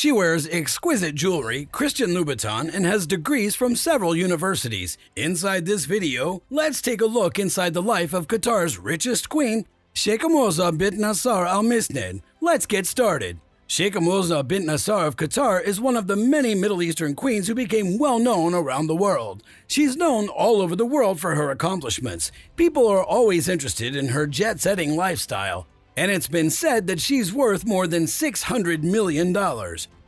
She wears exquisite jewelry, Christian Louboutin, and has degrees from several universities. Inside this video, let's take a look inside the life of Qatar's richest queen, Sheikha Moza bint Nassar Al Missned. Let's get started. Sheikha Moza bint Nassar of Qatar is one of the many Middle Eastern queens who became well known around the world. She's known all over the world for her accomplishments. People are always interested in her jet-setting lifestyle, and it's been said that she's worth more than $600 million.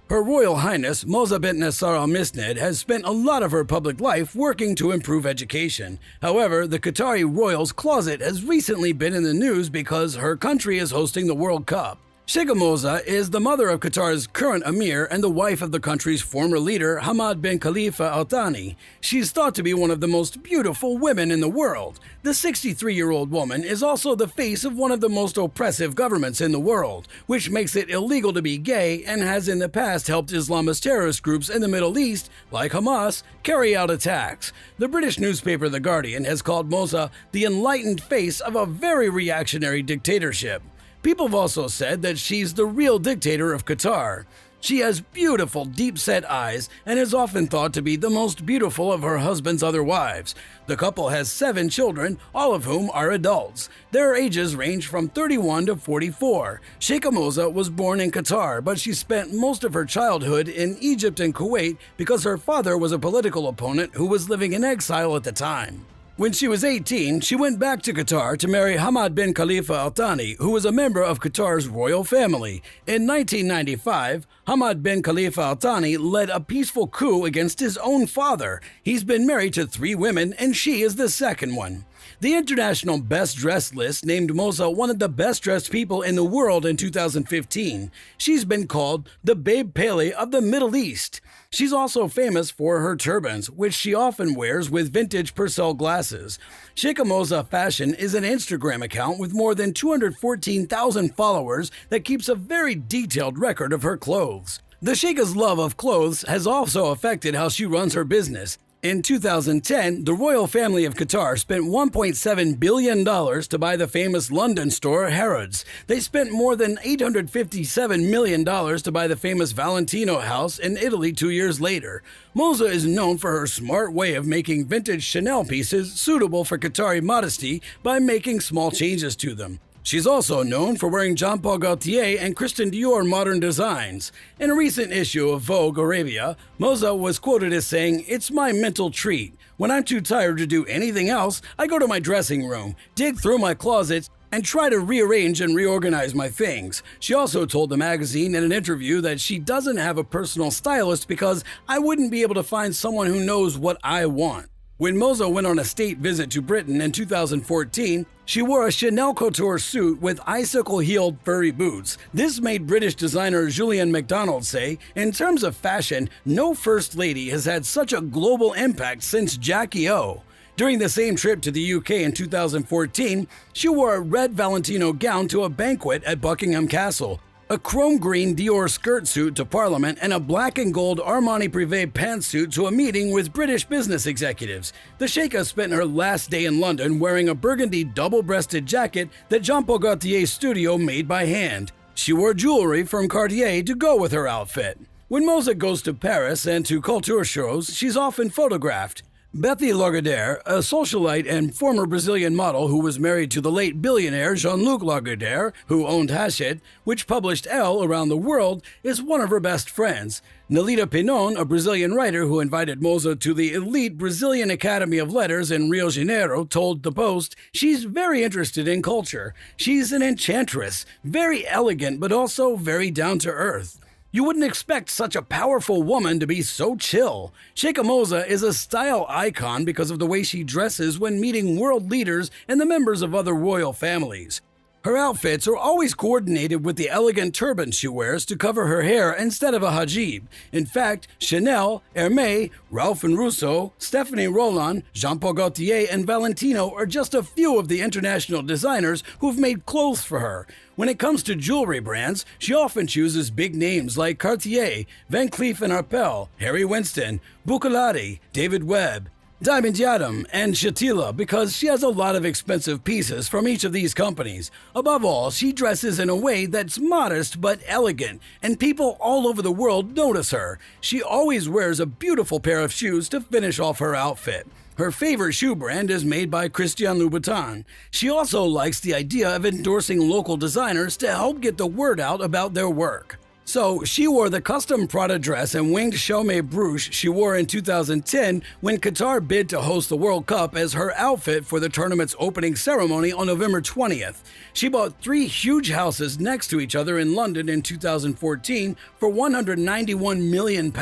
Her Royal Highness Moza bint Nassar Al Missned has spent a lot of her public life working to improve education. However, the Qatari royal's closet has recently been in the news because her country is hosting the World Cup. Sheikha Moza is the mother of Qatar's current emir and the wife of the country's former leader Hamad bin Khalifa Al Thani. She's thought to be one of the most beautiful women in the world. The 63-year-old woman is also the face of one of the most oppressive governments in the world, which makes it illegal to be gay and has in the past helped Islamist terrorist groups in the Middle East, like Hamas, carry out attacks. The British newspaper The Guardian has called Moza the enlightened face of a very reactionary dictatorship. People have also said that she's the real dictator of Qatar. She has beautiful, deep-set eyes and is often thought to be the most beautiful of her husband's other wives. The couple has 7 children, all of whom are adults. Their ages range from 31 to 44. Sheikha Moza was born in Qatar, but she spent most of her childhood in Egypt and Kuwait because her father was a political opponent who was living in exile at the time. When she was 18, she went back to Qatar to marry Hamad bin Khalifa Al Thani, who was a member of Qatar's royal family. In 1995, Hamad bin Khalifa Al Thani led a peaceful coup against his own father. He's been married to 3 women, and she is the second one. The International Best Dressed list named Moza one of the best dressed people in the world in 2015. She's been called the Babe Pele of the Middle East. She's also famous for her turbans, which she often wears with vintage Purcell glasses. Sheikha Moza Fashion is an Instagram account with more than 214,000 followers that keeps a very detailed record of her clothes. The Sheikha's love of clothes has also affected how she runs her business. In 2010, the royal family of Qatar spent $1.7 billion to buy the famous London store Harrods. They spent more than $857 million to buy the famous Valentino house in Italy 2 years later. Moza is known for her smart way of making vintage Chanel pieces suitable for Qatari modesty by making small changes to them. She's also known for wearing Jean Paul Gaultier and Christian Dior modern designs. In a recent issue of Vogue Arabia, Moza was quoted as saying, "It's my mental treat. When I'm too tired to do anything else, I go to my dressing room, dig through my closets, and try to rearrange and reorganize my things." She also told the magazine in an interview that she doesn't have a personal stylist because I wouldn't be able to find someone who knows what I want. When Moza went on a state visit to Britain in 2014, she wore a Chanel couture suit with icicle-heeled furry boots. This made British designer Julian MacDonald say, "In terms of fashion, no First Lady has had such a global impact since Jackie O." During the same trip to the UK in 2014, she wore a red Valentino gown to a banquet at Buckingham Castle, a chrome green Dior skirt suit to Parliament, and a black and gold Armani Privé pantsuit to a meeting with British business executives. The Sheikha spent her last day in London wearing a burgundy double-breasted jacket that Jean Paul Gaultier's studio made by hand. She wore jewelry from Cartier to go with her outfit. When Moza goes to Paris and to couture shows, she's often photographed. Betty Lagardère, a socialite and former Brazilian model who was married to the late billionaire Jean-Luc Lagardère, who owned Hachette, which published Elle around the world, is one of her best friends. Nelita Pinon, a Brazilian writer who invited Moza to the elite Brazilian Academy of Letters in Rio de Janeiro, told The Post, "She's very interested in culture. She's an enchantress, very elegant but also very down-to-earth. You wouldn't expect such a powerful woman to be so chill." Sheikha Moza is a style icon because of the way she dresses when meeting world leaders and the members of other royal families. Her outfits are always coordinated with the elegant turban she wears to cover her hair instead of a hijab. In fact, Chanel, Hermès, Ralph and Russo, Stephanie Roland, Jean Paul Gaultier, and Valentino are just a few of the international designers who've made clothes for her. When it comes to jewelry brands, she often chooses big names like Cartier, Van Cleef & Arpels, Harry Winston, Buccellati, David Webb. Diamond Yadam, and Shatila because she has a lot of expensive pieces from each of these companies. Above all, she dresses in a way that's modest but elegant, and people all over the world notice her. She always wears a beautiful pair of shoes to finish off her outfit. Her favorite shoe brand is made by Christian Louboutin. She also likes the idea of endorsing local designers to help get the word out about their work. So, she wore the custom Prada dress and winged chaume bruche she wore in 2010 when Qatar bid to host the World Cup as her outfit for the tournament's opening ceremony on November 20th. She bought 3 huge houses next to each other in London in 2014 for £191 million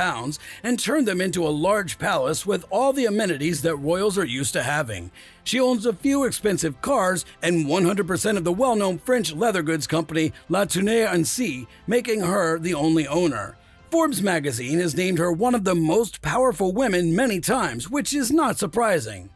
and turned them into a large palace with all the amenities that royals are used to having. She owns a few expensive cars and 100% of the well-known French leather goods company La Tournure & C, making her the only owner. Forbes magazine has named her one of the most powerful women many times, which is not surprising.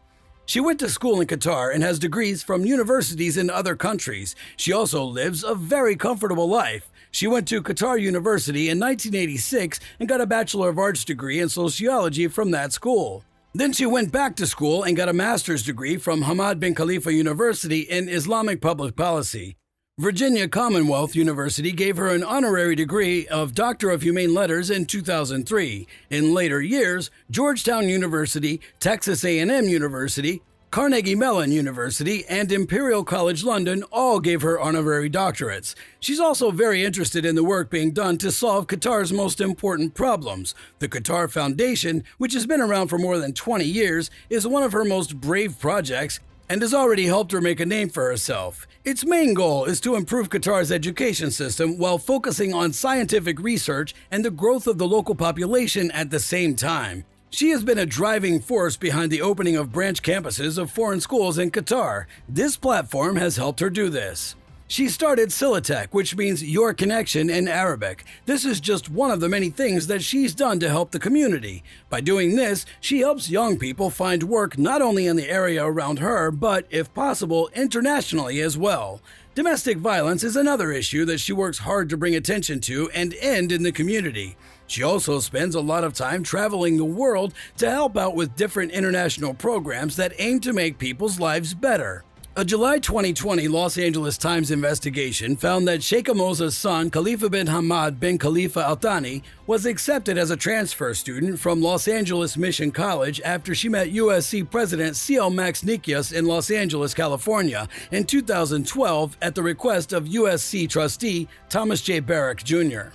She went to school in Qatar and has degrees from universities in other countries. She also lives a very comfortable life. She went to Qatar University in 1986 and got a Bachelor of Arts degree in sociology from that school. Then she went back to school and got a master's degree from Hamad bin Khalifa University in Islamic Public Policy. Virginia Commonwealth University gave her an honorary degree of Doctor of Humane Letters in 2003. In later years, Georgetown University, Texas A&M University, Carnegie Mellon University, and Imperial College London all gave her honorary doctorates. She's also very interested in the work being done to solve Qatar's most important problems. The Qatar Foundation, which has been around for more than 20 years, is one of her most brave projects and has already helped her make a name for herself. Its main goal is to improve Qatar's education system while focusing on scientific research and the growth of the local population at the same time. She has been a driving force behind the opening of branch campuses of foreign schools in Qatar. This platform has helped her do this. She started Silatek, which means your connection in Arabic. This is just one of the many things that she's done to help the community. By doing this, she helps young people find work not only in the area around her, but, if possible, internationally as well. Domestic violence is another issue that she works hard to bring attention to and end in the community. She also spends a lot of time traveling the world to help out with different international programs that aim to make people's lives better. A July 2020 Los Angeles Times investigation found that Sheikha Moza's son, Khalifa bin Hamad bin Khalifa Al Thani, was accepted as a transfer student from Los Angeles Mission College after she met USC President C.L. Max Nikias in Los Angeles, California, in 2012 at the request of USC trustee Thomas J. Barrack Jr.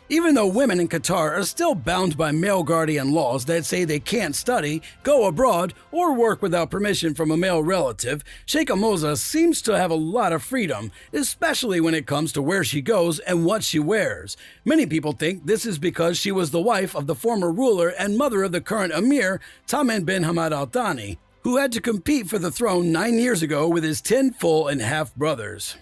Even though women in Qatar are still bound by male guardian laws that say they can't study, go abroad, or work without permission from a male relative, Sheikha Moza seems to have a lot of freedom, especially when it comes to where she goes and what she wears. Many people think this is because she was the wife of the former ruler and mother of the current emir, Tamim bin Hamad Al Thani, who had to compete for the throne 9 years ago with his 10 full and half brothers.